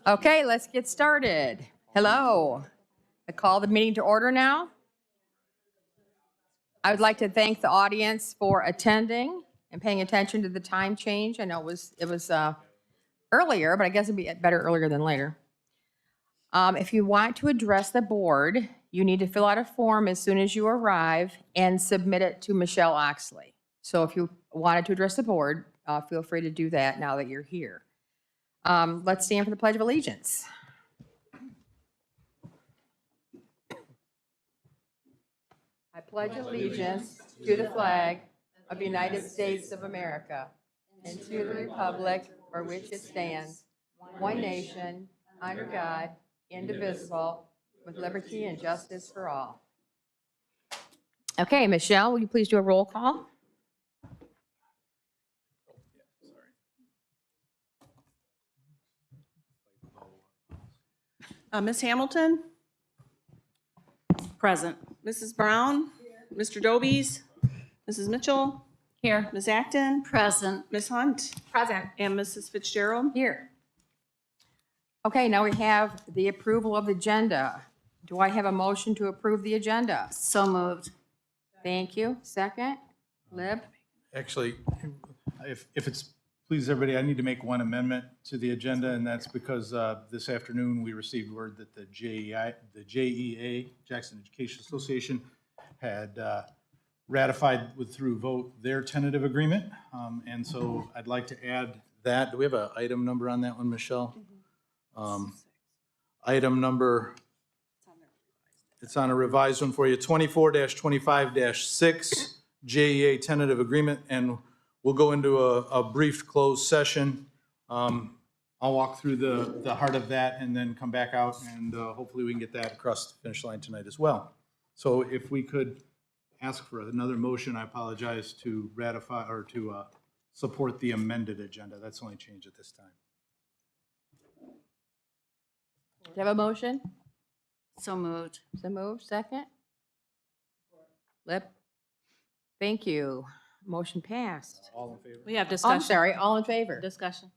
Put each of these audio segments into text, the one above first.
Okay, let's get started. Hello. I call the meeting to order now. I would like to thank the audience for attending and paying attention to the time change. I know it was earlier, but I guess it'd be better earlier than later. If you want to address the board, you need to fill out a form as soon as you arrive and submit it to Michelle Oxley. So if you wanted to address the board, feel free to do that now that you're here. Let's stand for the Pledge of Allegiance. I pledge allegiance to the flag of the United States of America and to the republic for which it stands, one nation, under God, indivisible, with liberty and justice for all. Okay, Michelle, will you please do a roll call? Ms. Hamilton? Present. Mrs. Brown? Mr. Dobies? Mrs. Mitchell? Here. Ms. Acton? Present. Ms. Hunt? Present. And Mrs. Fitzgerald? Here. Okay, now we have the approval of the agenda. Do I have a motion to approve the agenda? So moved. Thank you. Second? Lib? Actually, if it's please everybody, I need to make one amendment to the agenda, and that's because this afternoon we received word that the JEA, Jackson Education Association, had ratified through vote their tentative agreement, and so I'd like to add that. Do we have an item number on that one, Michelle? Item number, it's on a revised one for you, 24-25-6, JEA tentative agreement, and we'll go into a brief closed session. I'll walk through the heart of that and then come back out, and hopefully we can get that across the finish line tonight as well. So if we could ask for another motion, I apologize, to ratify or to support the amended agenda. That's the only change at this time. Do you have a motion? So moved. So moved. Second? Lib? Thank you. Motion passed. All in favor? We have Oh, discussion. I'm sorry, all in favor? Discussion.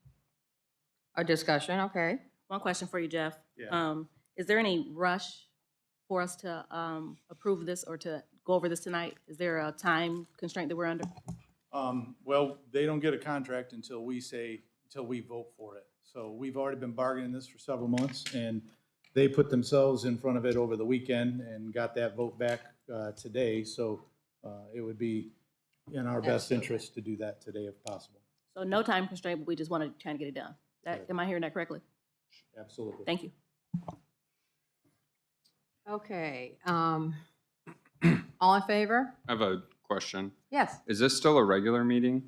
A discussion, okay. One question for you, Jeff. Yeah. Is there any rush for us to approve this or to go over this tonight? Is there a time constraint that we're under? Well, they don't get a contract until we vote for it. So we've already been bargaining this for several months, and they put themselves in front of it over the weekend and got that vote back today. So it would be in our best interest to do that today if possible. So no time constraint, but we just want to try and get it done. Am I hearing that correctly? Absolutely. Thank you. Okay. All in favor? I have a question. Yes, Is this still a regular meeting?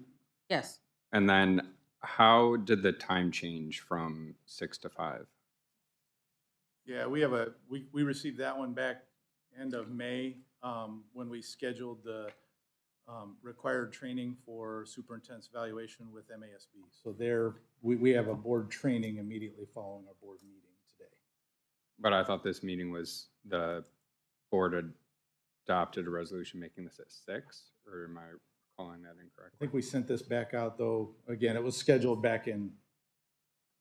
yes. And then how did the time change from 6 to 5? Yeah, we received that one back end of May when we scheduled the required training for superintendent's evaluation with MASB. So we have a board training immediately following our board meeting today. But I thought this meeting was the board adopted a resolution making this at 6, or am I recalling that I incorrectly? think we sent this back out, though, again, it was scheduled back in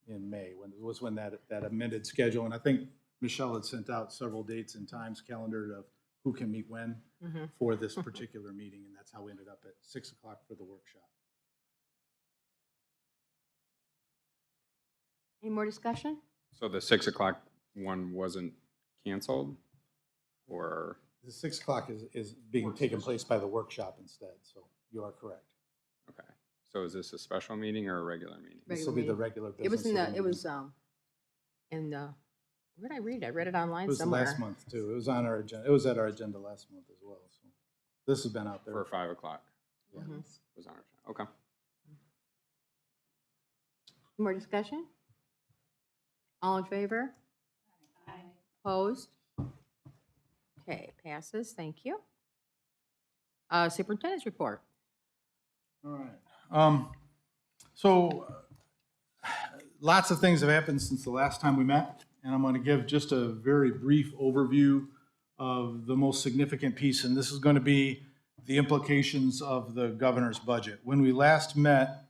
May, when that amended schedule, and I think Michelle had sent out several dates and times calendared of who can meet when for this particular meeting, and that's how we ended up at 6 o'clock for the workshop. Any more discussion? So the 6 o'clock one wasn't canceled, or? The 6 o'clock is being taken place by the workshop instead, so you are correct. Okay. So is this a special meeting or a regular meeting? This will be the regular business. It was of the meeting. Where did I read it? I read it online It was somewhere. last month, too. It was on our agenda. It was at our agenda last month as well, so this has been out there. For 5 o'clock? Yeah. Was on our agenda. Okay. More discussion? All in favor? Aye. Opposed? Okay, passes. Thank you. Superintendent's report. All right. So lots of things have happened since the last time we met, and I'm going to give just a very brief overview of the most significant piece, and this is going to be the implications of the governor's budget. When we last met,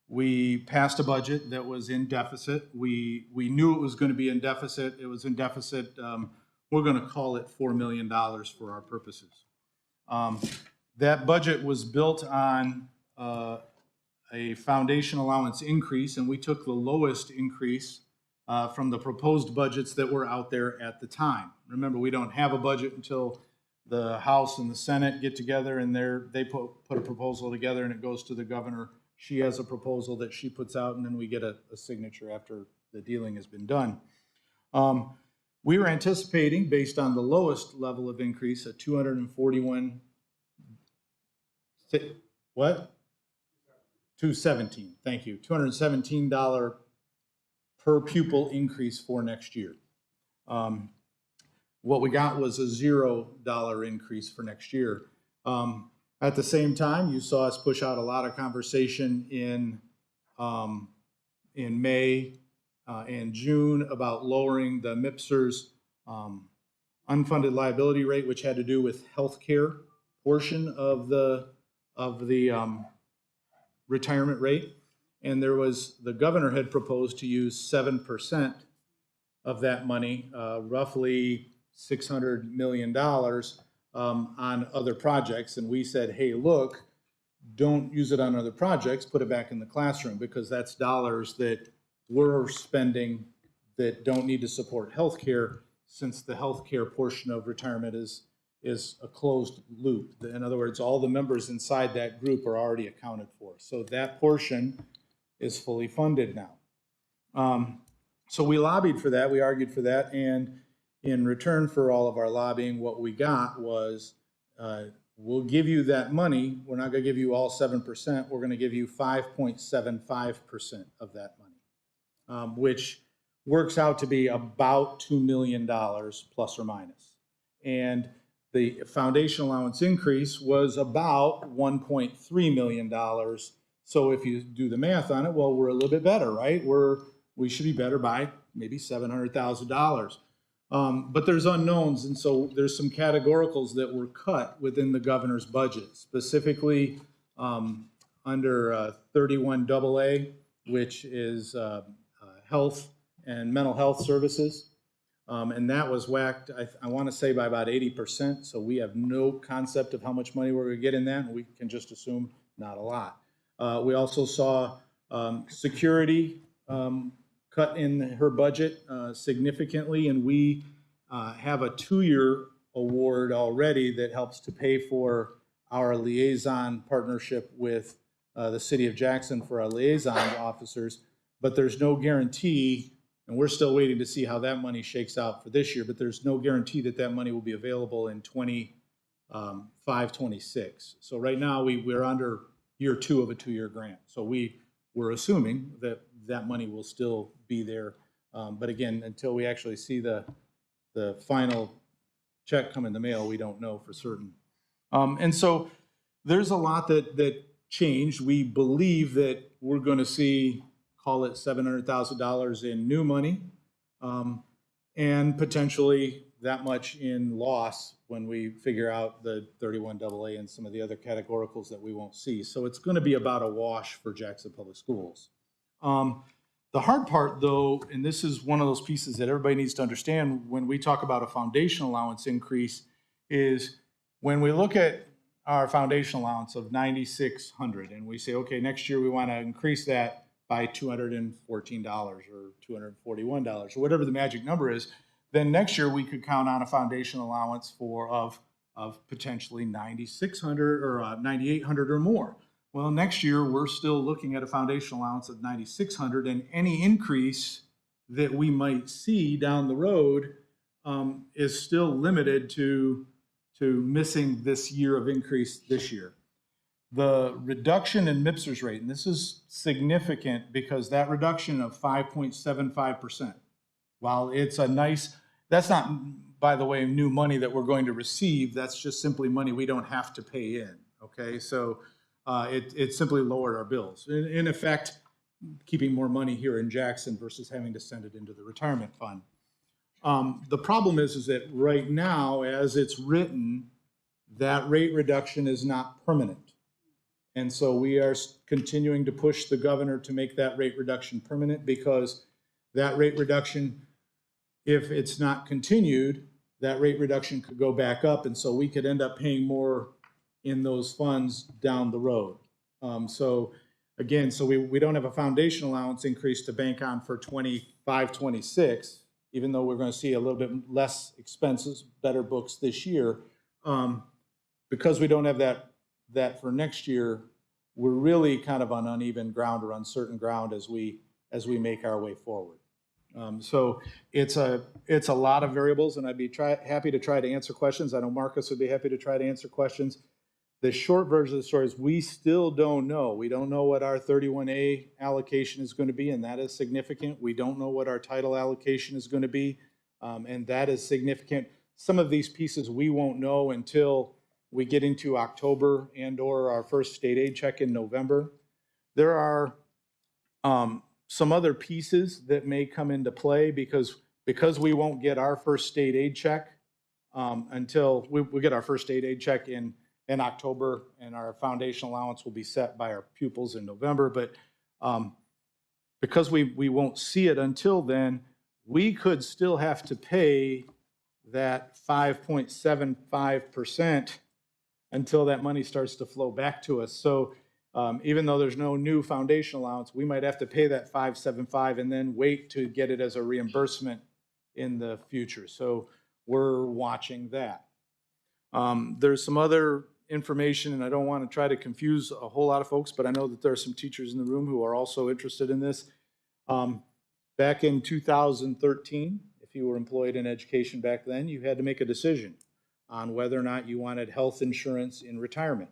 We passed a budget that was in deficit. We knew it was going to be in deficit. It was in deficit. We're going to call it $4 million for our purposes. That budget was built on a foundation allowance increase, and we took the lowest increase from the proposed budgets that were out there at the time. Remember, we don't have a budget until the House and the Senate get together, and they put a proposal together, and it goes to the governor. She has a proposal that she puts out, and then we get a signature after the dealing has been done. We were anticipating, based on the lowest level of increase, a 241, what? 217, thank you, $217 per pupil increase for next year. What we got was a $0 increase for next year. At the same time, you saw us push out a lot of conversation in May and June about lowering the MIPSR's unfunded liability rate, which had to do with healthcare portion of the retirement rate. And the governor had proposed to use 7% of that money, roughly $600 million on other projects. And we said, hey, look, don't use it on other projects, put it back in the classroom, because that's dollars that we're spending that don't need to support healthcare, since the healthcare portion of retirement is a closed loop. In other words, all the members inside that group are already accounted for. So that portion is fully funded now. So we lobbied for that, we argued for that, and in return for all of our lobbying, what we got was, we'll give you that money. We're not going to give you all 7%. We're going to give you 5.75% of that money, which works out to be about $2 million plus or minus. And the foundation allowance increase was about $1.3 million. So if you do the math on it, well, we're a little bit better, right? We should be better by maybe $700,000. But there's unknowns, and so there's some categoricals that were cut within the governor's budget, specifically under 31AA, which is health and mental health services. And that was whacked, I want to say, by about 80%. So we have no concept of how much money we're going to get in that, and we can just assume not a lot. We also saw security cut in her budget significantly, and we have a 2-year award already that helps to pay for our liaison partnership with the city of Jackson for our liaison officers, but there's no guarantee, and we're still waiting to see how that money shakes out for this year, but there's no guarantee that that money will be available in 25-26. So right now we're under year 2 of a 2-year grant. So we're assuming that that money will still be there. But again, until we actually see the final check come in the mail, we don't know for certain. And so there's a lot that changed. We believe that we're going to see, call it $700,000 in new money, and potentially that much in loss when we figure out the 31AA and some of the other categoricals that we won't see. So it's going to be about a wash for Jackson Public Schools. The hard part, though, and this is one of those pieces that everybody needs to understand when we talk about a foundation allowance increase, is when we look at our foundation allowance of $9,600 and we say, okay, next year we want to increase that by $214 or $241 or whatever the magic number is, then next year we could count on a foundation allowance of potentially $9,600 or $9,800 or more. Well, next year we're still looking at a foundation allowance of $9,600, and any increase that we might see down the road is still limited to missing this year of increase this year. The reduction in MIPSR's rate, and this is significant because that reduction of 5.75%, while it's a nice, that's not, by the way, new money that we're going to receive, that's just simply money we don't have to pay in, okay? So it simply lowered our bills. In effect, keeping more money here in Jackson versus having to send it into the retirement fund. The problem is that right now, as it's written, that rate reduction is not permanent. And so we are continuing to push the governor to make that rate reduction permanent, because that rate reduction, if it's not continued, that rate reduction could go back up, and so we could end up paying more in those funds down the road. So again, so we don't have a foundation allowance increase to bank on for 25, 26, even though we're going to see a little bit less expenses, better books this year. Because we don't have that for next year, we're really kind of on uneven ground or uncertain ground as we make our way forward. So it's a lot of variables, and I'd be happy to try to answer questions. I know Marcus would be happy to try to answer questions. The short version of the story is we still don't know. We don't know what our 31A allocation is going to be, and that is significant. We don't know what our title allocation is going to be, and that is significant. Some of these pieces we won't know until we get into October and/or our first state aid check in November. There are some other pieces that may come into play because we won't get our first state aid check until we get our first state aid check in October, and our foundation allowance will be set by our pupils in November. But because we won't see it until then, we could still have to pay that 5.75% until that money starts to flow back to us. So even though there's no new foundation allowance, we might have to pay that 5.75 and then wait to get it as a reimbursement in the future. So we're watching that. There's some other information, and I don't want to try to confuse a whole lot of folks, but I know that there are some teachers in the room who are also interested in this. Back in 2013, if you were employed in education back then, you had to make a decision on whether or not you wanted health insurance in retirement.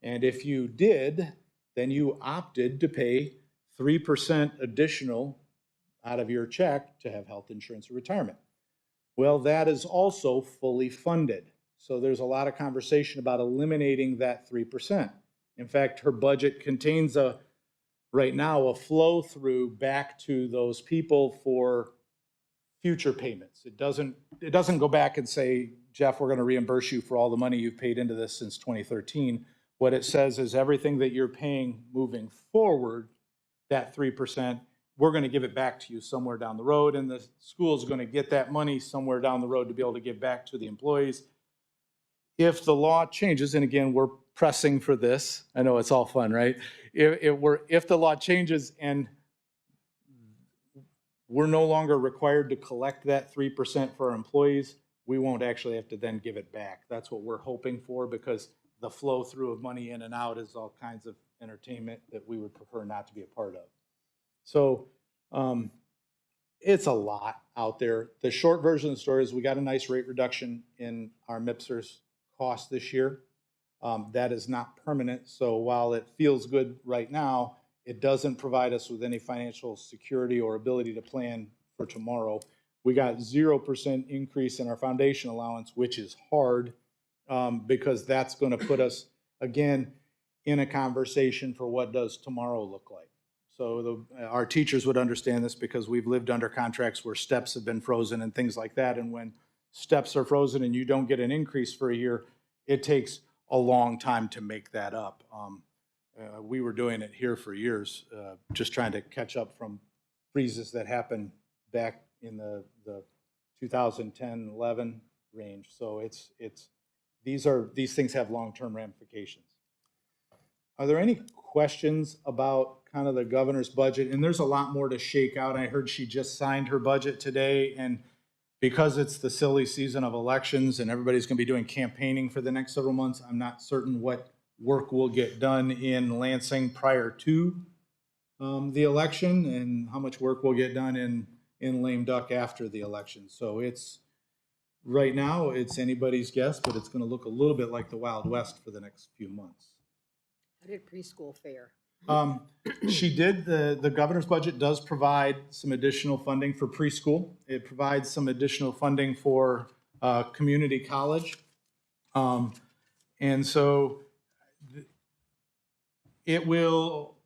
And if you did, then you opted to pay 3% additional out of your check to have health insurance in retirement. Well, that is also fully funded. So there's a lot of conversation about eliminating that 3%. In fact, her budget contains right now a flow through back to those people for future payments. It doesn't go back and say, Jeff, we're going to reimburse you for all the money you've paid into this since 2013. What it says is everything that you're paying moving forward, that 3%, we're going to give it back to you somewhere down the road, and the school is going to get that money somewhere down the road to be able to give back to the employees. If the law changes, and again, we're pressing for this, I know it's all fun, right? If the law changes and we're no longer required to collect that 3% for our employees, we won't actually have to then give it back. That's what we're hoping for, because the flow through of money in and out is all kinds of entertainment that we would prefer not to be a part of. So it's a lot out there. The short version of the story is we got a nice rate reduction in our MIPSers cost this year. That is not permanent. So while it feels good right now, it doesn't provide us with any financial security or ability to plan for tomorrow. We got 0% increase in our foundation allowance, which is hard because that's going to put us, again, in a conversation for what does tomorrow look like. So our teachers would understand this because we've lived under contracts where steps have been frozen and things like that. And when steps are frozen and you don't get an increase for a year, it takes a long time to make that up. We were doing it here for years, just trying to catch up from freezes that happened back in the 2010-11 range. So these things have long-term ramifications. Are there any questions about kind of the governor's budget? And there's a lot more to shake out. I heard she just signed her budget today, and because it's the silly season of elections and everybody's going to be doing campaigning for the next several months, I'm not certain what work will get done in Lansing prior to the election and how much work will get done in Lame Duck after the election. So right now it's anybody's guess, but it's going to look a little bit like the Wild West for the next few months. How did preschool fare? She did, the governor's budget does provide some additional funding for preschool. It provides some additional funding for community college. And so it will,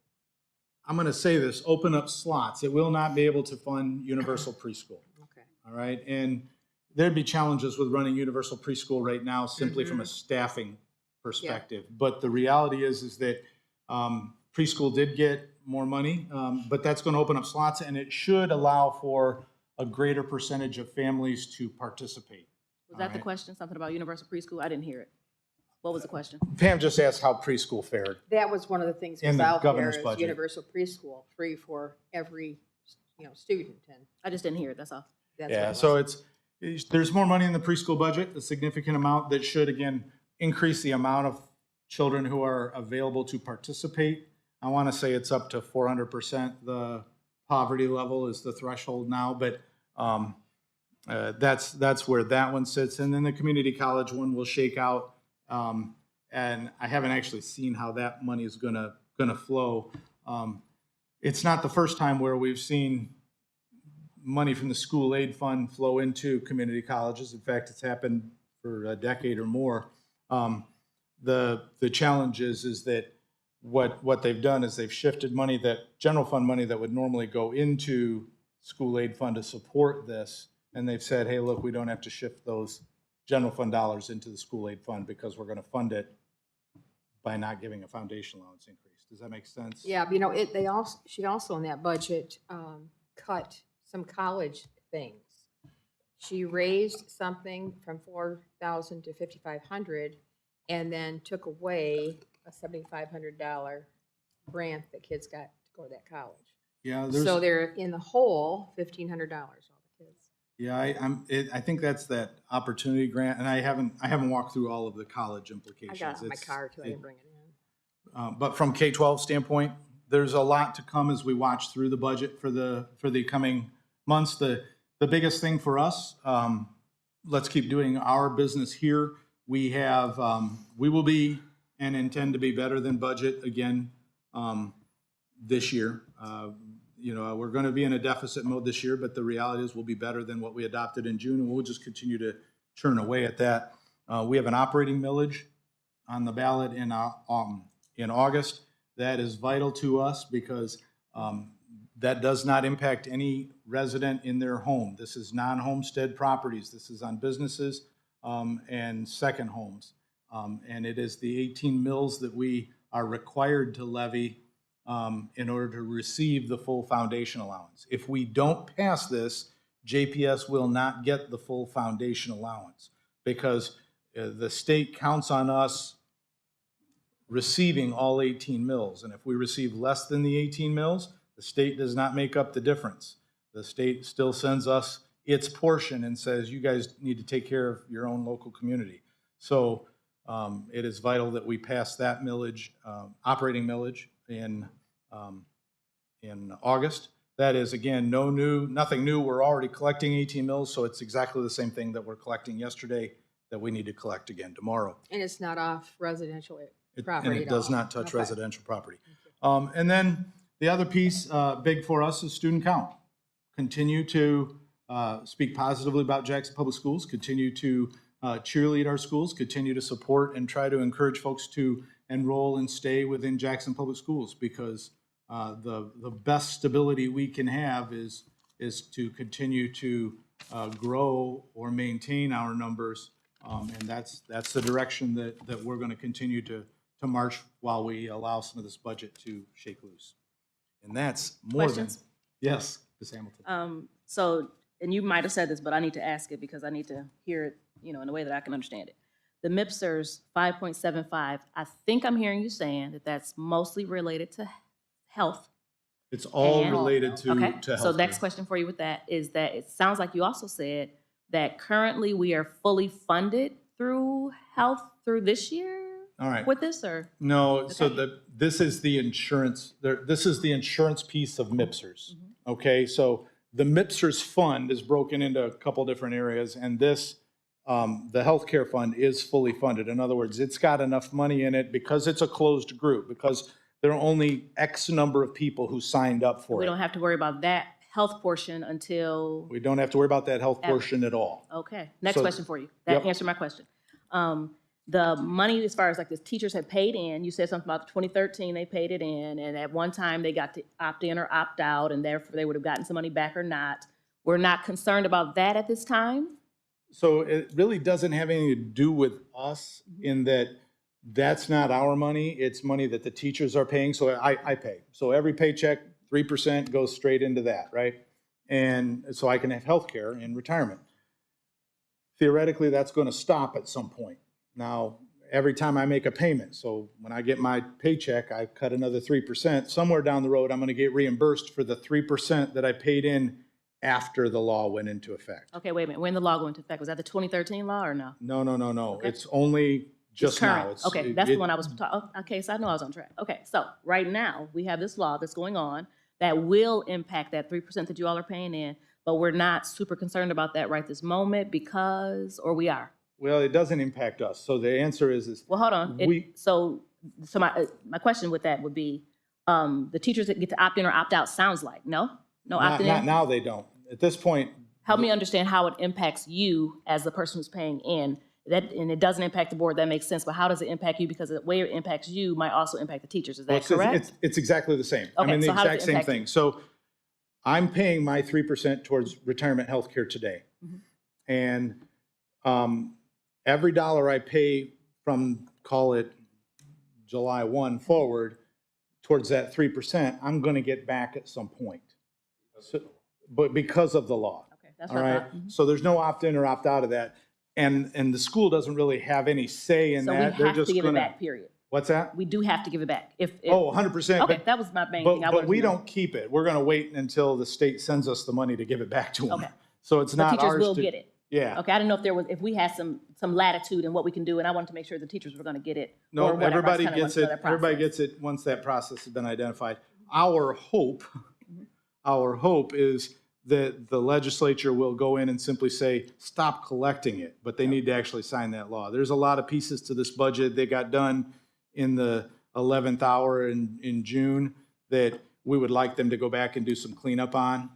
I'm going to say this, open up slots. It will not be able to fund universal preschool. Okay. All right. And there'd be challenges with running universal preschool right now simply from a staffing perspective. But the reality is that Preschool did get more money, but that's going to open up slots, and it should allow for a greater percentage of families to participate. Was that the Alright. question, something about universal preschool? I didn't hear it. What was the question? Pam just asked how preschool fared. That was one of the things In was the out there governor's is budget. universal preschool, free for every, student, and I just didn't hear it, that's all. that's what it Yeah, was. so there's more money in the preschool budget, a significant amount that should, again, increase the amount of children who are available to participate. I want to say it's up to 400%. The poverty level is the threshold now, but that's where that one sits. And then the community college one will shake out. And I haven't actually seen how that money is gonna flow. It's not the first time where we've seen money from the school aid fund flow into community colleges. In fact, it's happened for a decade or more. The challenge is that what they've done is they've shifted money, that general fund money that would normally go into school aid fund to support this, and they've said, hey, look, we don't have to shift those general fund dollars into the school aid fund because we're going to fund it by not giving a foundation allowance increase. Does that make sense? Yeah, she also in that budget, cut some college things. She raised something from 4,000 to 5,500 and then took away a $7,500 grant that kids got to go to that college. Yeah, So they're in the hole, $1,500, all the kids. yeah, I think that's that opportunity grant, and I haven't walked through all of the college I implications. got it in my It's- car too, I it- didn't bring it in. But from K-12 standpoint, there's a lot to come as we watch through the budget for the coming months. The biggest thing for us, let's keep doing our business here. We will be and intend to be better than budget again this year. We're going to be in a deficit mode this year, but the reality is we'll be better than what we adopted in June, and we'll just continue to churn away at that. We have an operating millage on the ballot in August. That is vital to us because that does not impact any resident in their home. This is non-homestead properties. This is on businesses and second homes. And it is the 18 mills that we are required to levy in order to receive the full foundation allowance. If we don't pass this, JPS will not get the full foundation allowance because the state counts on us receiving all 18 mills. And if we receive less than the 18 mills, the state does not make up the difference. The state still sends us its portion and says, you guys need to take care of your own local community. So it is vital that we pass that millage, operating millage in August. That is, again, nothing new. We're already collecting 18 mills, so it's exactly the same thing that we're collecting yesterday that we need to collect again tomorrow. And it's not off residential And property it at does all. not touch Okay. residential property. And then the other piece, big for us, is student count. Continue to speak positively about Jackson Public Schools, continue to cheerlead our schools, continue to support and try to encourage folks to enroll and stay within Jackson Public Schools because the best stability we can have is to continue to grow or maintain our numbers. And that's the direction that we're going to continue to march while we allow some of this budget to shake loose. And that's more than. Questions? Yes, Ms. Hamilton. So, and you might have said this, but I need to ask it because I need to hear it, in a way that I can understand it. The MIPSers 5.75, I think I'm hearing you saying that that's mostly related to health. It's all And- related to Okay, to so next healthcare. question for you with that is that it sounds like you also said that currently we are fully funded through health through this year All right. with this, or? No, so Okay. this is the insurance, this is the insurance piece of MIPSers. Okay, so the MIPSers fund is broken into a couple different areas, and this, the healthcare fund is fully funded. In other words, it's got enough money in it because it's a closed group, because there are only X number of people who signed up for We it. don't have to worry about that health portion until, We don't have to worry about that health portion at all. okay. Next So- question for you. That Yep. answered my question. The money, as far as like the teachers had paid in, you said something about the 2013, they paid it in, and at one time they got to opt in or opt out, and therefore they would have gotten some money back or not. We're not concerned about that at this time? So it really doesn't have anything to do with us in that That's not our money, it's money that the teachers are paying, so I pay. So every paycheck, 3% goes straight into that, right? And so I can have health care in retirement. Theoretically, that's going to stop at some point. Now, every time I make a payment, so when I get my paycheck, I cut another 3%. Somewhere down the road, I'm going to get reimbursed for the 3% that I paid in after the law went into effect. Okay, wait a minute. When the law go into effect? Was that the 2013 law or no? No. Okay. It's only just now. Current. Okay, that's the one I was talking. Okay, so I know I was on track. Okay, so right now we have this law that's going on that will impact that 3% that you all are paying in, but we're not super concerned about that right this moment because, or we are. Well, it doesn't impact us. So the answer is Well, hold on. So my question with that would be, the teachers that get to opt in or opt out sounds like no not opting in. now they don't. At this point, Help me understand how it impacts you as the person who's paying in. That, and it doesn't impact the board, that makes sense, but how does it impact you? Because the way it impacts you might also impact the teachers, is that correct? It's exactly the same. I Okay, mean, the so how does exact it same impact thing. you? So I'm paying my 3% towards retirement health care today. And every dollar I pay from, call it July 1 forward, towards that 3%, I'm going to get back at some point. So, but because of the law. Okay, that's All what I right. thought. So there's no opt-in or opt-out of that. And the school doesn't really have any say in So we that. They're have just to give it gonna. back, period. What's that? We do have to give it back. If Oh, 100%. Okay, that was my main thing. I But wanted we to know. don't keep it. We're going to wait until the state sends us the money to give it back to them. Okay. So it's But not teachers ours will to. get it. Yeah. Okay, I didn't know if we had some latitude in what we can do, and I wanted to make sure the teachers were going to get it. or No, whatever. I everybody just kinda gets wanted to it. know that Everybody process. gets it once that process has been identified. Our hope is that the legislature will go in and simply say, stop collecting it, but they need to actually sign that law. There's a lot of pieces to this budget that got done in the 11th hour in June that we would like them to go back and do some cleanup on.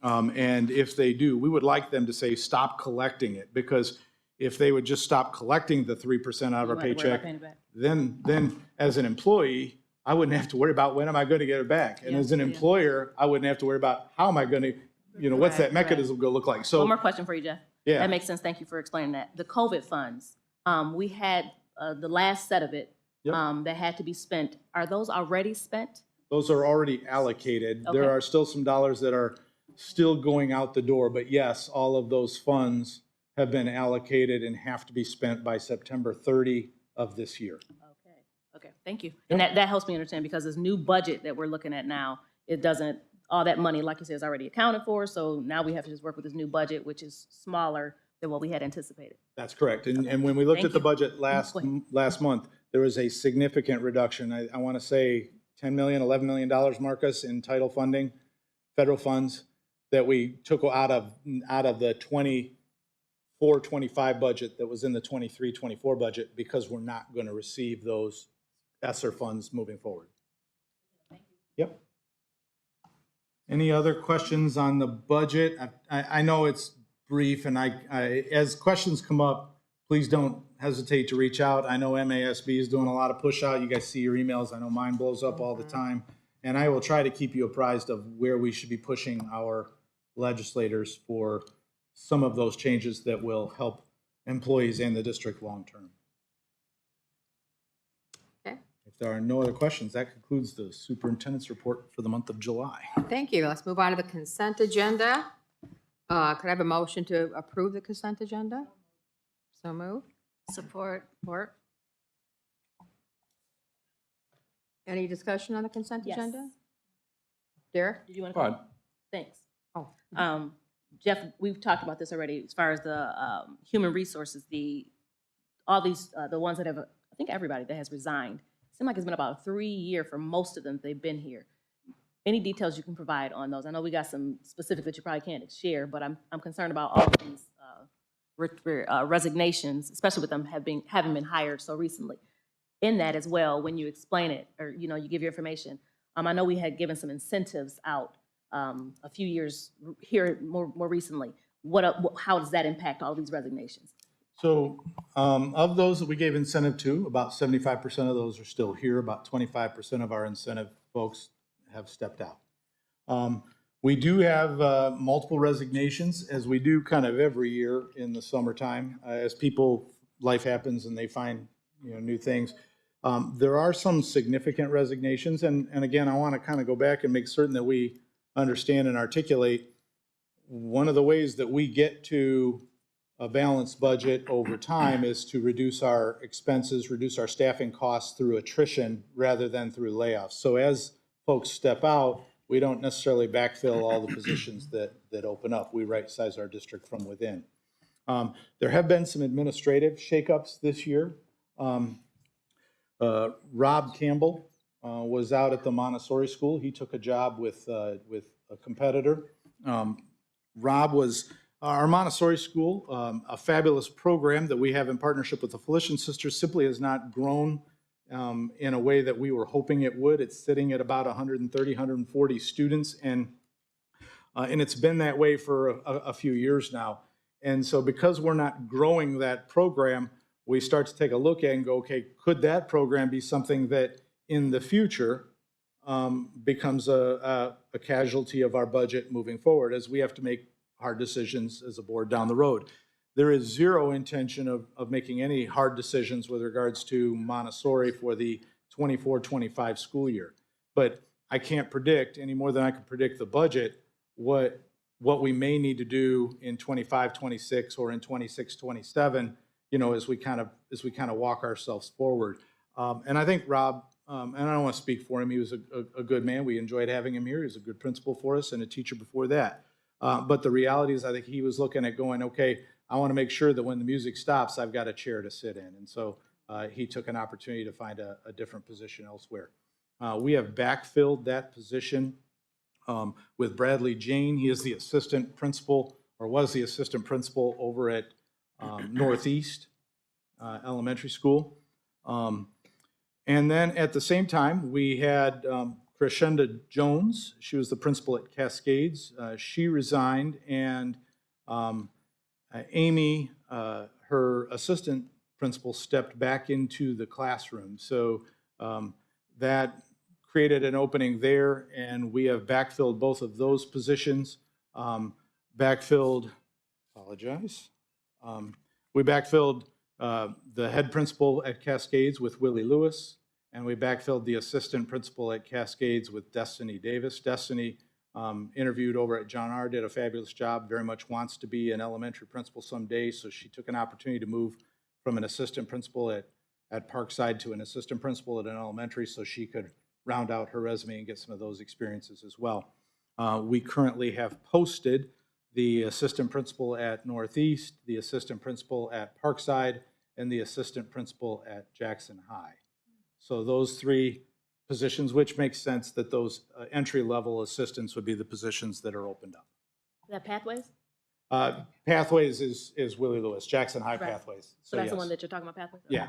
And if they do, we would like them to say, stop collecting it, because if they would just stop collecting the 3% out of our You wouldn't worry about paycheck, paying it back. then as an employee, I wouldn't have to worry about when am I going to get it back. And as an employer, I wouldn't have to worry about how am I going to, what's that Right, mechanism going to look like? One So, more question for you, Jeff. Yeah. That makes sense. Thank you for explaining that. The COVID funds, we had the last set of it Yep. that had to be spent. Are those already spent? those are already allocated. Okay. There are still some dollars that are still going out the door, but yes, all of those funds have been allocated and have to be spent by September 30 of this year. Okay, thank you. And that helps me understand, because this new budget that we're looking at now, it doesn't, all that money, like you said, is already accounted for, so now we have to just work with this new budget, which is smaller than what we had anticipated. That's correct. And when we looked Thank at the you. budget Go ahead. last month, there was a significant reduction. I want to say $10 million, $11 million, Marcus, in title funding, federal funds that we took out of the 24-25 budget that was in the 23-24 budget, because we're not going to receive those ESSER funds moving forward. Yep. Any other questions on the budget? I know it's brief, and as questions come up, please don't hesitate to reach out. I know MASB is doing a lot of push out. You guys see your emails. I know mine blows up all the time. And I will try to keep you apprised of where we should be pushing our legislators for some of those changes that will help employees and the district long term. Okay. If there are no other questions, that concludes the superintendent's report for the month of July. Thank you. Let's move on to the consent agenda. Could I have a motion to approve the consent agenda? So moved. Support. Support. Any discussion on the consent Yes. agenda? Derek? Did you want Go to? ahead. Thanks. Oh. Jeff, we've talked about this already, as far as the human resources, all these, the ones that have, I think everybody that has resigned. It seems like it's been about 3 years for most of them that they've been here. Any details you can provide on those? I know we got some specific that you probably can't share, but I'm concerned about all of these resignations, especially with them having been hired so recently. In that as well, when you explain it, or, you give your information, I know we had given some incentives out a few years here more recently. How does that impact all these resignations? So of those that we gave incentive to, about 75% of those are still here. About 25% of our incentive folks have stepped out. We do have multiple resignations, as we do kind of every year in the summertime, as life happens and they find new things. There are some significant resignations, and again, I want to kind of go back and make certain that we understand and articulate one of the ways that we get to a balanced budget over time is to reduce our expenses, reduce our staffing costs through attrition rather than through layoffs. So as folks step out, we don't necessarily backfill all the positions that open up. We right-size our district from within. There have been some administrative shakeups this year. Rob Campbell was out at the Montessori school. He took a job with a competitor. Rob was our Montessori school, a fabulous program that we have in partnership with the Felician Sisters, simply has not grown in a way that we were hoping it would. It's sitting at about 130, 140 students, and it's been that way for a few years now. And so because we're not growing that program, we start to take a look at and go, okay, could that program be something that in the future becomes a casualty of our budget moving forward as we have to make hard decisions as a board down the road. There is zero intention of making any hard decisions with regards to Montessori for the 24-25 school year. But I can't predict any more than I can predict the budget, what we may need to do in 25-26 or in 26-27, you know, as we kind of walk ourselves forward. And I think Rob, and I don't want to speak for him, he was a good man. We enjoyed having him here. He was a good principal for us and a teacher before that. But the reality is I think he was looking at going, okay, I want to make sure that when the music stops, I've got a chair to sit in. And so he took an opportunity to find a different position elsewhere. We have backfilled that position with Bradley Jane. He is the assistant principal, or was the assistant principal over at Northeast Elementary School. And then at the same time, we had Crescenda Jones. She was the principal at Cascades. She resigned, and Amy, her assistant principal, stepped back into the classroom. So that created an opening there, and we have backfilled both of those positions. We backfilled the head principal at Cascades with Willie Lewis, and we backfilled the assistant principal at Cascades with Destiny Davis. Destiny interviewed over at John R., did a fabulous job, very much wants to be an elementary principal someday, so she took an opportunity to move from an assistant principal at Parkside to an assistant principal at an elementary so she could round out her resume and get some of those experiences as well. We currently have posted the assistant principal at Northeast, the assistant principal at Parkside, and the assistant principal at Jackson High. So those three positions, which makes sense that those entry-level assistants would be the positions that are opened up. Is that Pathways? Pathways is Willie Lewis, Jackson High Right. Pathways. So that's yes. the one that you're talking about, Pathways? Yeah.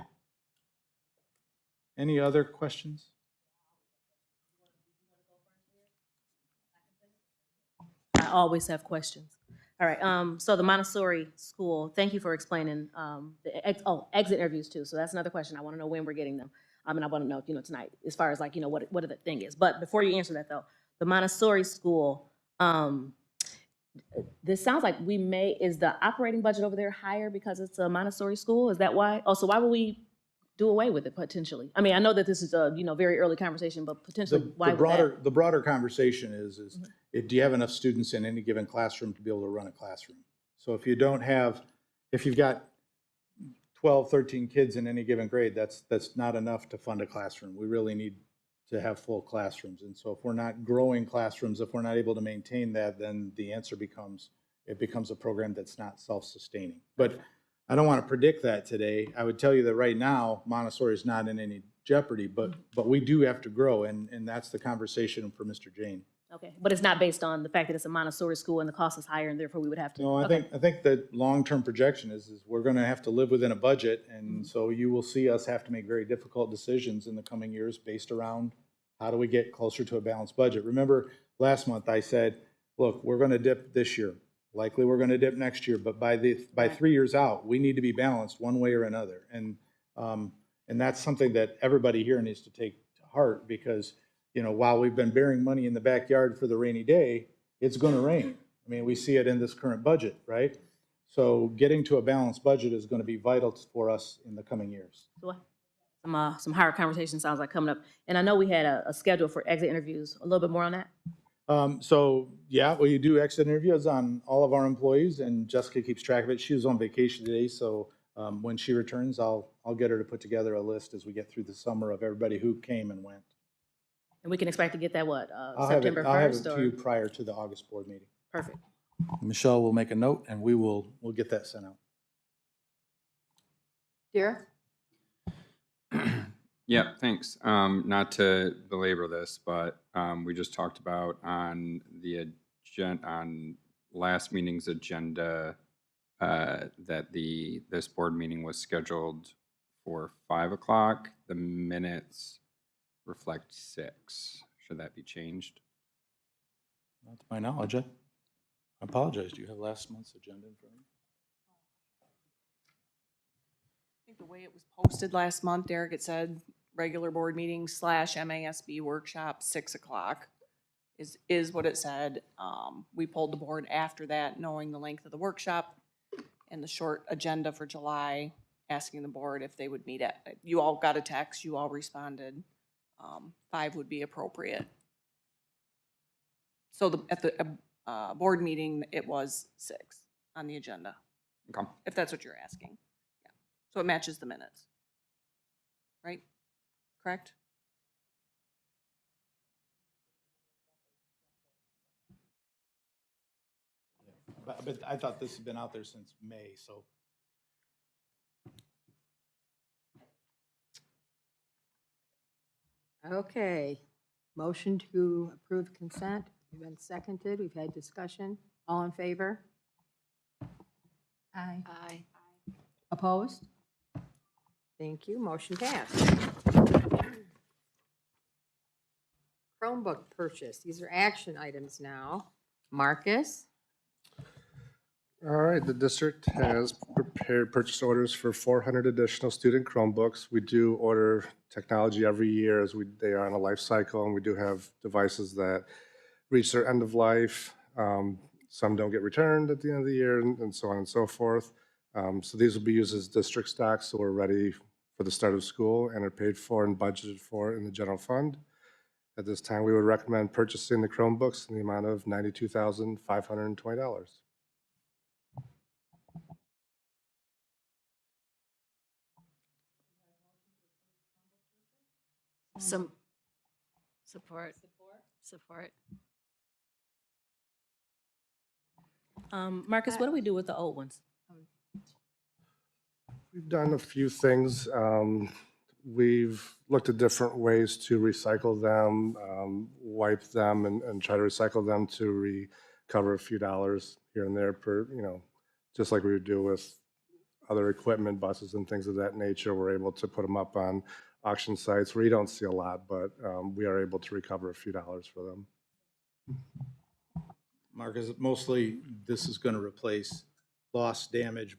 Any other questions? I always have questions. All right, so the Montessori school, thank you for explaining the exit interviews too. So that's another question. I want to know when we're getting them. And I want to know, tonight, as far as like, what the thing is. But before you answer that though, the Montessori school, this sounds like is the operating budget over there higher because it's a Montessori school? Is that why? Oh, so why would we do away with it potentially? I mean, I know that this is a, very early conversation, but potentially why would that? The broader conversation is do you have enough students in any given classroom to be able to run a classroom? So if you've got 12, 13 kids in any given grade, that's not enough to fund a classroom. We really need to have full classrooms. And so if we're not growing classrooms, if we're not able to maintain that, then the answer becomes a program that's not self-sustaining. But I don't want to predict that today. I would tell you that right now, Montessori is not in any jeopardy, but we do have to grow, and that's the conversation for Mr. Jane. Okay, but it's not based on the fact that it's a Montessori school and the cost is higher and therefore we would have to. No, I think the long-term projection is we're going to have to live within a budget, and so you will see us have to make very difficult decisions in the coming years based around how do we get closer to a balanced budget. Remember last month I said, look, we're going to dip this year. Likely we're going to dip next year, but by 3 years out, we need to be balanced one way or another. And that's something that everybody here needs to take to heart because, while we've been burying money in the backyard for the rainy day, it's going to rain. I mean, we see it in this current budget, right? So getting to a balanced budget is going to be vital for us in the coming years. some higher conversation sounds like coming up. And I know we had a schedule for exit interviews. A little bit more on that? So, yeah, we do exit interviews on all of our employees, and Jessica keeps track of it. She was on vacation today, so when she returns, I'll get her to put together a list as we get through the summer of everybody who came and went. And we can expect to get that, what, I'll have September it, I'll have 1st? it to you prior to the August board meeting. Perfect. Michelle will make a note, and we'll get that sent out. Dear? Yeah, thanks. Not to belabor this, but we just talked about on the on last meeting's agenda that this board meeting was scheduled for 5 o'clock. The minutes reflect 6. Should that be changed? Not to my knowledge. I apologize. Do you have last month's agenda in front of you? I think the way it was posted last month, Derek, it said regular board meeting / MASB workshop, 6 o'clock is what it said. We pulled the board after that, knowing the length of the workshop and the short agenda for July, asking the board if they would meet at, you all got a text, you all responded. 5 would be appropriate. So at the board meeting, it was 6 on the agenda, Okay. if that's what you're asking. Yeah. So it matches the minutes. Right? Correct? But I thought this had been out there since May, so. Okay. Motion to approve consent. We've been seconded. We've had discussion. All in favor? Aye. Aye. Opposed? Thank you. Motion passed. Chromebook purchase. These are action items now. Marcus? All right, the district has prepared purchase orders for 400 additional student Chromebooks. We do order technology every year as they are on a life cycle, and we do have devices that reach their end of life. Some don't get returned at the end of the year, and so on and so forth. So these will be used as district stocks, so we're ready for the start of school and are paid for and budgeted for in the general fund. At this time, we would recommend purchasing the Chromebooks in the amount of $92,520. Some support. Support. Marcus, what do we do with the old ones? We've done a few things. We've looked at different ways to recycle them, wipe them, and try to recycle them to recover a few dollars here and there per, just like we would do with other equipment, buses and things of that nature. We're able to put them up on auction sites where you don't see a lot, but we are able to recover a few dollars for them. Marcus, mostly this is going to replace lost, damage,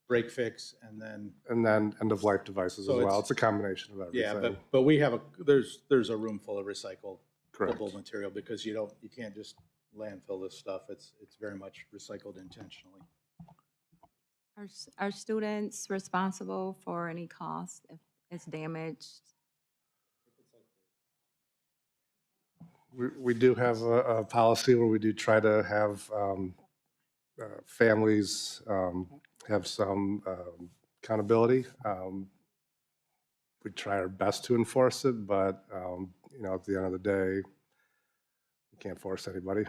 break fix, and then. And then end-of-life devices So as well. it's- It's a combination of everything. Yeah, but we have there's a room full of recyclable Correct. material because you can't just landfill this stuff. It's very much recycled intentionally. Are students responsible for any cost if it's damaged? We do have a policy where we do try to have families have some accountability. We try our best to enforce it, but at the end of the day, we can't force anybody.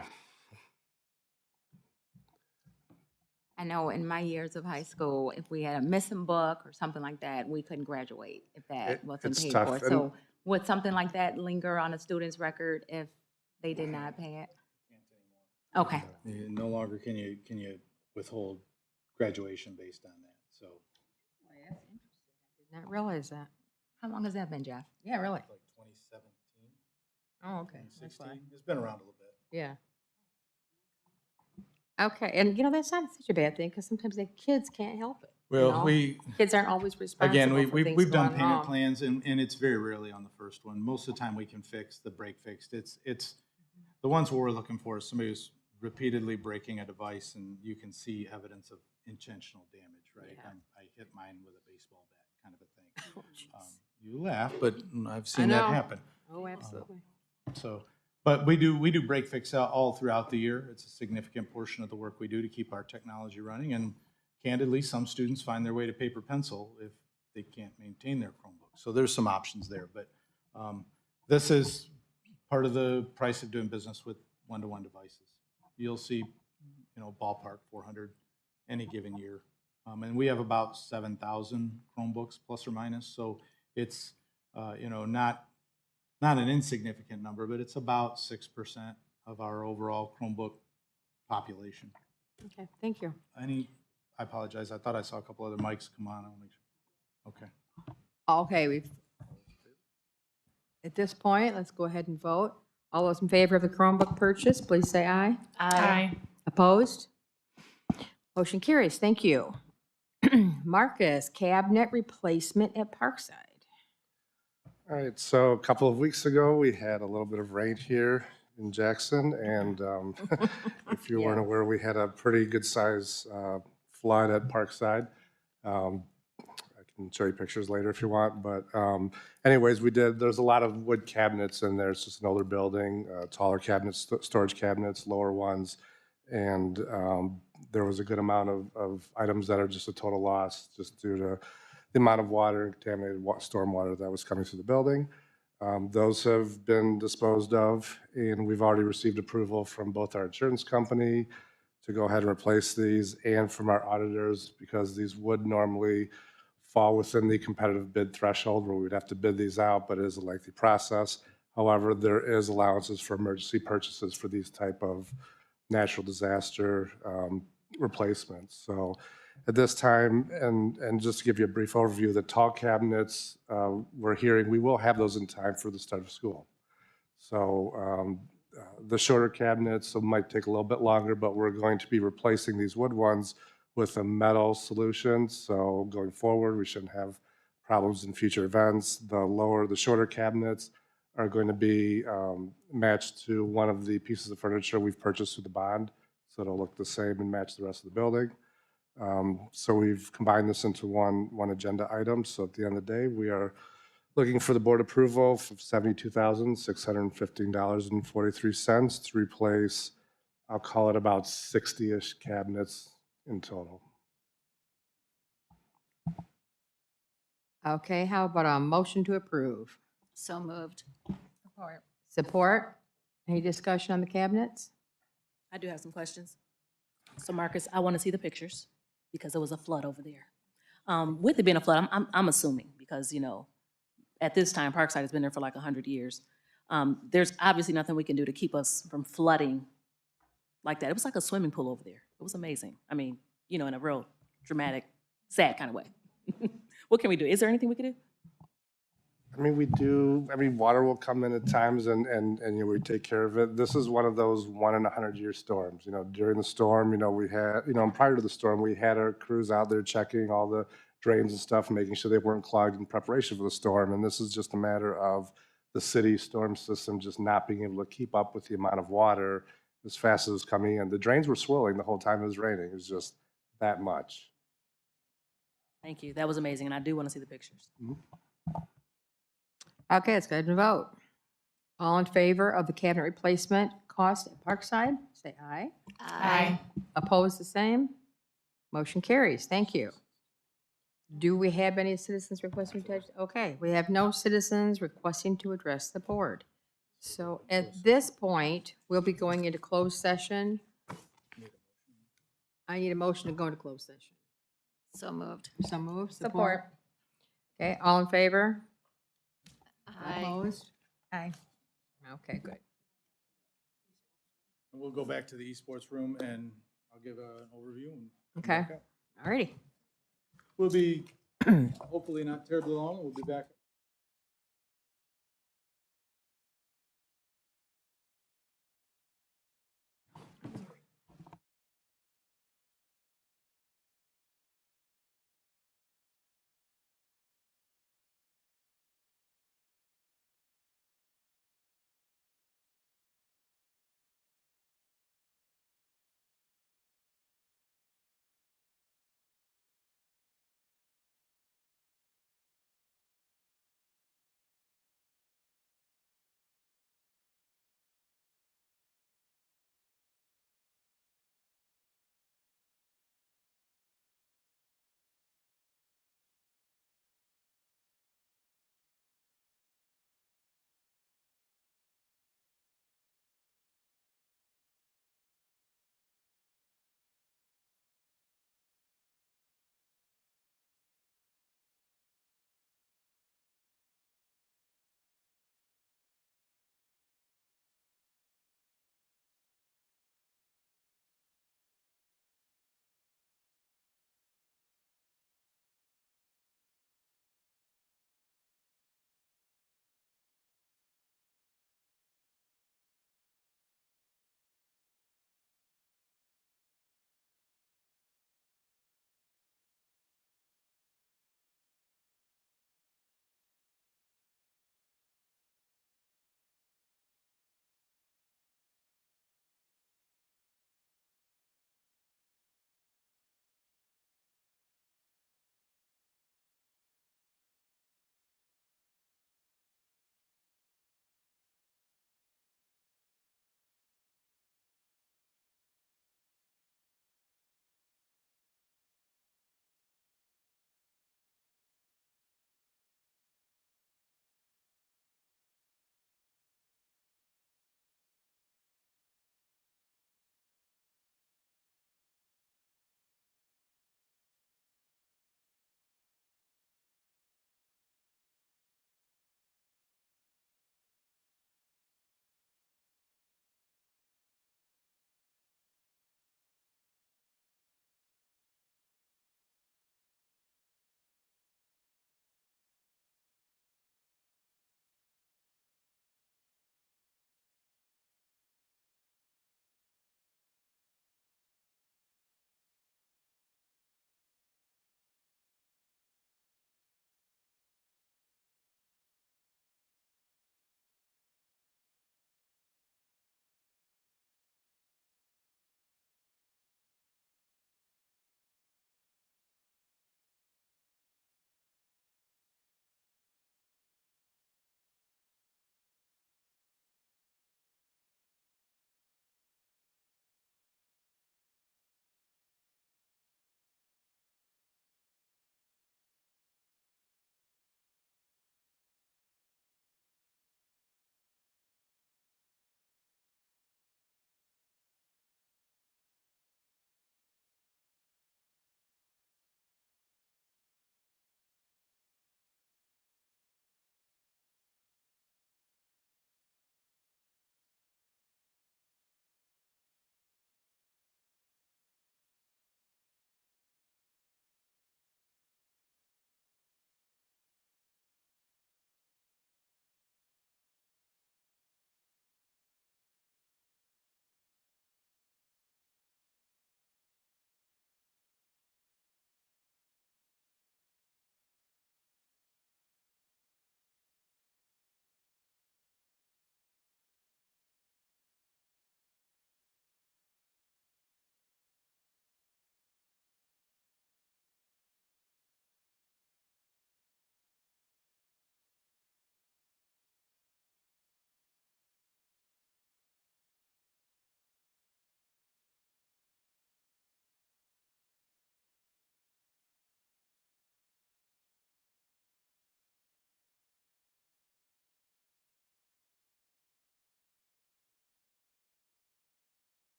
I know in my years of high school, if we had a missing book or something like that, we couldn't graduate if that wasn't it's paid tough, for. and- So would something like that linger on a student's record if they did not pay it? Okay. No longer can you withhold graduation based on that. So Did not realize that. How long has that been, Jeff? Yeah, really. like 2017, Oh, okay. That's 2016. why. It's been around a little bit. Yeah. Okay, and that's not such a bad thing because sometimes the kids can't help it. Well, Kids aren't always responsible again, for things we've done going payment wrong. plans, and it's very rarely on the first one. Most of the time, we can fix the break fixed. It's the ones where we're looking for is somebody who's repeatedly breaking a device, and you can see evidence of intentional damage, right? Yeah. I hit mine with a baseball bat, kind of a thing. You laugh, but I've seen that know. happen. Oh, absolutely. So, but we do break fix out all throughout the year. It's a significant portion of the work we do to keep our technology running. And candidly, some students find their way to paper pencil if they can't maintain their Chromebook. So there's some options there. But this is part of the price of doing business with one-to-one devices. You'll see, ballpark 400 any given year. And we have about 7,000 Chromebooks plus or minus. So it's, not an insignificant number, but it's about 6% of our overall Chromebook population. Okay, thank you. I apologize. I thought I saw a couple other mics come on. I'll make sure. Okay. Okay, at this point, let's go ahead and vote. All those in favor of the Chromebook purchase, please say aye. Aye. Opposed? Motion carries. Thank you. Marcus, cabinet replacement at Parkside. All right, so a couple of weeks ago, we had a little bit of rain here in Jackson, and if you weren't aware, we had a pretty good size flood at Parkside. I can show you pictures later if you want, but anyways, there's a lot of wood cabinets in there. It's just an older building, taller cabinets, storage cabinets, lower ones, and there was a good amount of items that are just a total loss just due to the amount of water, contaminated storm water that was coming through the building. Those have been disposed of, and we've already received approval from both our insurance company to go ahead and replace these, and from our auditors, because these would normally fall within the competitive bid threshold where we'd have to bid these out, but it is a lengthy process. However, there is allowances for emergency purchases for these type of natural disaster replacements. So at this time, and just to give you a brief overview, the tall cabinets, we're hearing we will have those in time for the start of school. So the shorter cabinets might take a little bit longer, but we're going to be replacing these wood ones with a metal solution. So going forward, we shouldn't have problems in future events. The shorter cabinets are going to be matched to one of the pieces of furniture we've purchased through the bond. So it'll look the same and match the rest of the building. So we've combined this into one agenda item. So at the end of the day, we are looking for the board approval for $72,615.43 to replace, I'll call it about 60-ish cabinets in total. Okay, how about a motion to approve? So moved. Support? Any discussion on the cabinets? I do have some questions. So Marcus, I want to see the pictures because there was a flood over there. With it being a flood, I'm assuming because, at this time, Parkside has been there for like 100 years. There's obviously nothing we can do to keep us from flooding like that. It was like a swimming pool over there. It was amazing. I mean, in a real dramatic, sad kind of way. What can we do? Is there anything we can do? Water will come in at times and we take care of it. This is one of those 1 in 100-year storms. During the storm, we had, and prior to the storm, we had our crews out there checking all the drains and stuff, making sure they weren't clogged in preparation for the storm. And this is just a matter of the city storm system just not being able to keep up with the amount of water as fast as it was coming in. The drains were swirling the whole time it was raining. It was just that much. Thank you. That was amazing. And I do want to see the pictures. Okay, let's go ahead and vote. All in favor of the cabinet replacement cost at Parkside, say aye. Aye. Opposed, the same? Motion carries. Thank you. Do we have any citizens requesting to? Okay, we have no citizens requesting to address the board. So at this point, we'll be going into closed session. I need a motion to go into closed session. So moved. So move, support. Okay, all in favor? Aye. Opposed? Aye. Okay, good. We'll go back to the esports room and I'll give an overview. And come Okay, back up. all righty. We'll be hopefully not terribly long. We'll be back.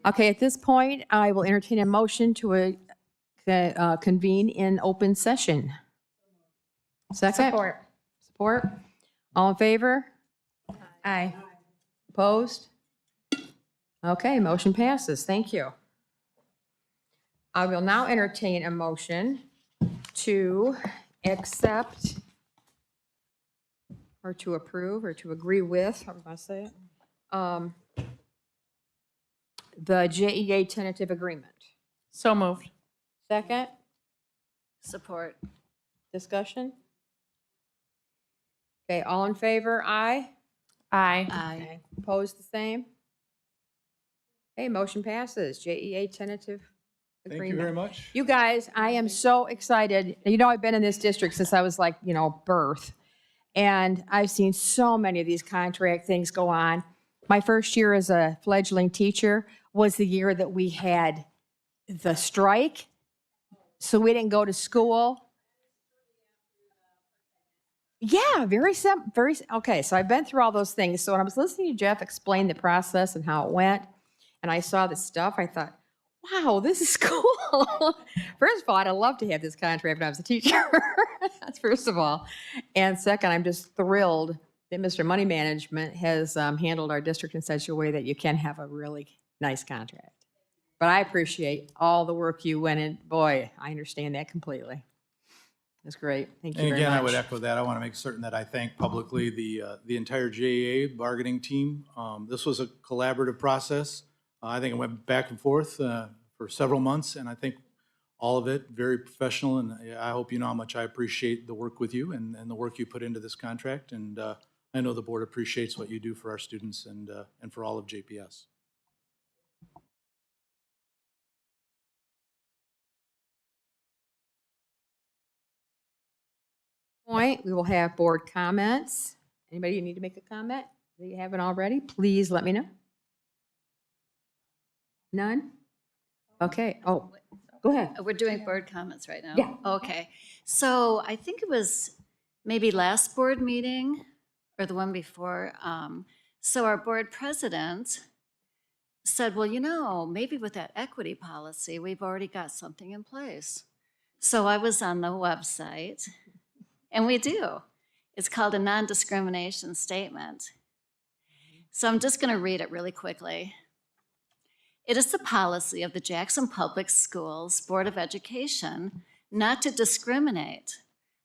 Okay, at this point, I will entertain a motion to convene in open session. Second? Support. Support? All in favor? Aye. Opposed? Okay, motion passes. Thank you. I will now entertain a motion to accept or to approve or to agree with, how am I going to say it? The JEA tentative agreement. So moved. Second, Support. discussion? Okay, all in favor? Aye. Aye. Aye. Opposed, the same? Okay, motion passes. JEA tentative Thank agreement. you very much. You guys, I am so excited. You know, I've been in this district since I was like, birth. And I've seen so many of these contract things go on. My first year as a fledgling teacher was the year that we had the strike. So we didn't go to school. Yeah, okay, so I've been through all those things. So when I was listening to Jeff explain the process and how it went, and I saw the stuff, I thought, wow, this is cool. First of all, I'd have loved to have this contract when I was a teacher. That's first of all. And second, I'm just thrilled that Mr. Money Management has handled our district in such a way that you can have a really nice contract. But I appreciate all the work you went in. Boy, I understand that completely. That's great. Thank you And very again, much. I would echo that. I want to make certain that I thank publicly the entire JEA bargaining team. This was a collaborative process. I think it went back and forth for several months, and I think all of it very professional. And I hope you know how much I appreciate the work with you and the work you put into this contract. And I know the board appreciates what you do for our students and for all of JPS. Point, we will have board comments. Anybody you need to make a comment that you haven't already, please let me know. None? Okay, oh, go ahead. We're doing board comments right now? Yeah. Okay. So I think it was maybe last board meeting or the one before. So our board president said, well, maybe with that equity policy, we've already got something in place. So I was on the website, and we do. It's called a non-discrimination statement. So I'm just going to read it really quickly. It is the policy of the Jackson Public Schools Board of Education not to discriminate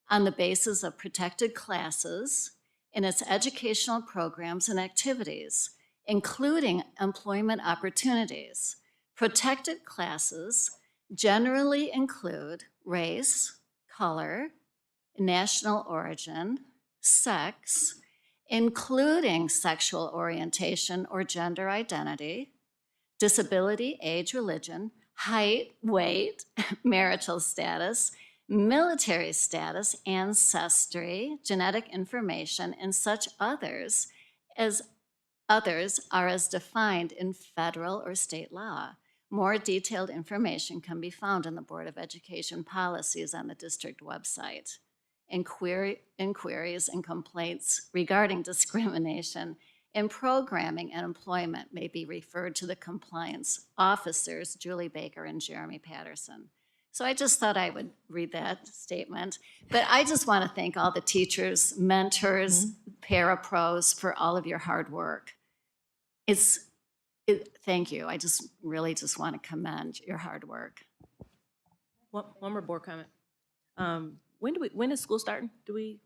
on the basis of protected classes in its educational programs and activities, including employment opportunities. Protected classes generally include race, color, national origin, sex, including sexual orientation or gender identity, disability, age, religion, height, weight, marital status, military status, ancestry, genetic information, and such others are as defined in federal or state law. More detailed information can be found in the Board of Education policies on the district website. Inquiries and complaints regarding discrimination in programming and employment may be referred to the compliance officers, Julie Baker and Jeremy Patterson. So I just thought I would read that statement. But I just want to thank all the teachers, mentors, parapros for all of your hard work. Thank you. I just really just want to commend your hard work. One more board comment. When is school starting? We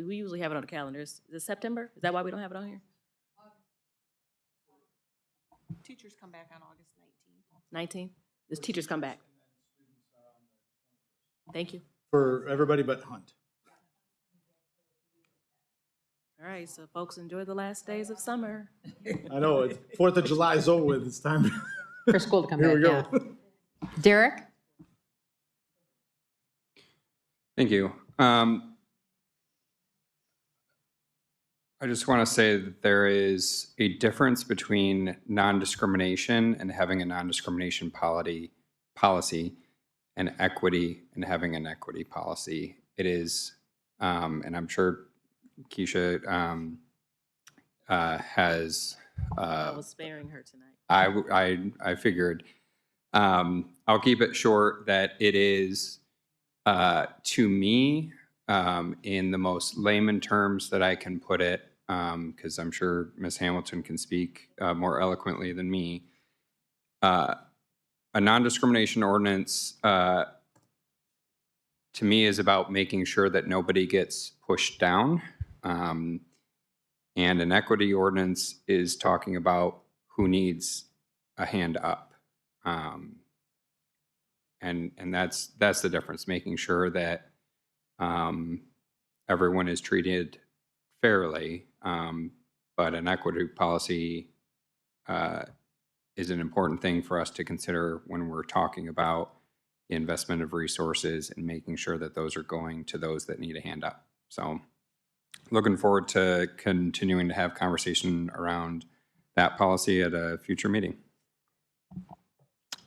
usually have it on the calendar. Is it September? Is that why we don't have it on here? Teachers come back on August 19th. 19th? Does teachers come back? Thank you. For everybody but Hunt. All right, so folks, enjoy the last days of summer. I know, 4th of July is over with. It's time. For school to come back. Here we go. Yeah. Derek? Thank you. I just want to say that there is a difference between non-discrimination and having a non-discrimination policy and equity and having an equity policy. It is, and I'm sure Keisha has I was sparing her tonight. I figured. I'll keep it short that it is, to me, in the most layman terms that I can put it, because I'm sure Ms. Hamilton can speak more eloquently than me. A non-discrimination ordinance, to me, is about making sure that nobody gets pushed down. And an equity ordinance is talking about who needs a hand up. And that's the difference, making sure that everyone is treated fairly. But an equity policy is an important thing for us to consider when we're talking about the investment of resources and making sure that those are going to those that need a hand up. So looking forward to continuing to have conversation around that policy at a future meeting.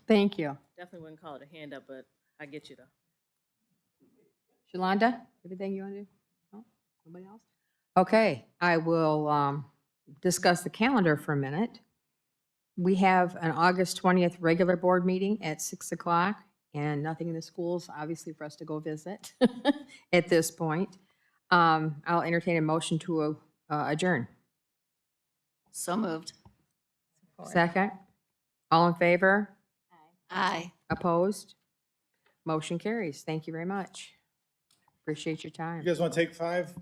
Thank you. Definitely wouldn't call it a hand up, but I get you though. Shalonda, everything you want to do? No? Nobody else? Okay, I will discuss the calendar for a minute. We have an August 20th regular board meeting at 6 o'clock, and nothing in the schools, obviously, for us to go visit at this point. I'll entertain a motion to adjourn. So moved. Second? All in favor? Aye. Opposed? Motion carries. Thank you very much. Appreciate your time. You guys want to take 5